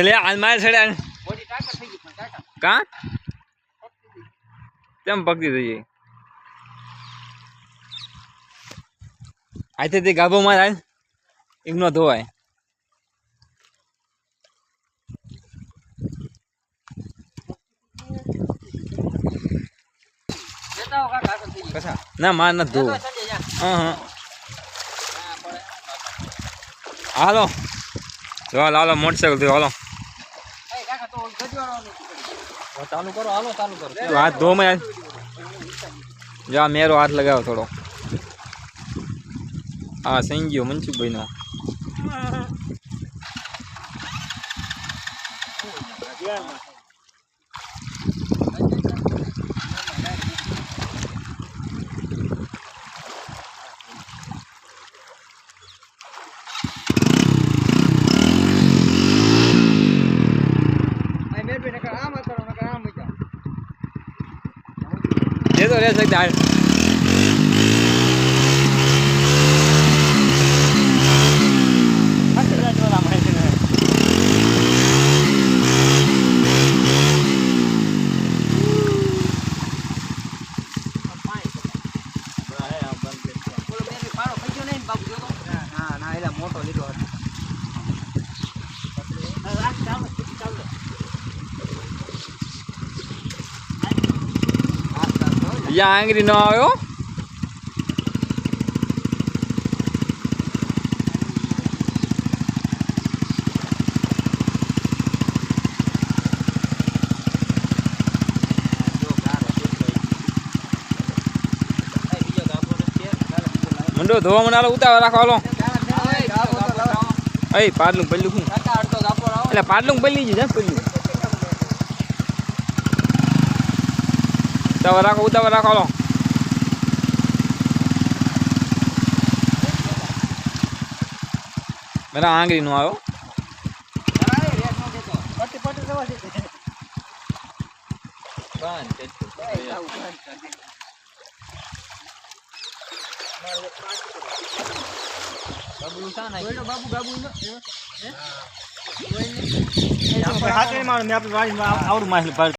ले आज मार छड़ा का तेम पकड़ी दઈએ आते ते गाबो मार आज इमनो धोवाय ना मार न धो हां हालो जो हालो मोटरसाइकिल थी हालो चालू करो हालो चालू करो तो हाथ धो में जा मेरो हाथ लगाओ थोड़ो हाँ सही गयो मनसुख भाई नो ये तो रह सकता है या आंगरी न आयो मंडो धोवा मनालो उतावळ રાખો હાલો એ પાડલું પલ્લું હું એટલે પાડલું પલ્લી જ છે પલ્લું ઉતાવળ રાખો હાલો મેરા આંગળી નો આવ્યો બાબુ બાબુ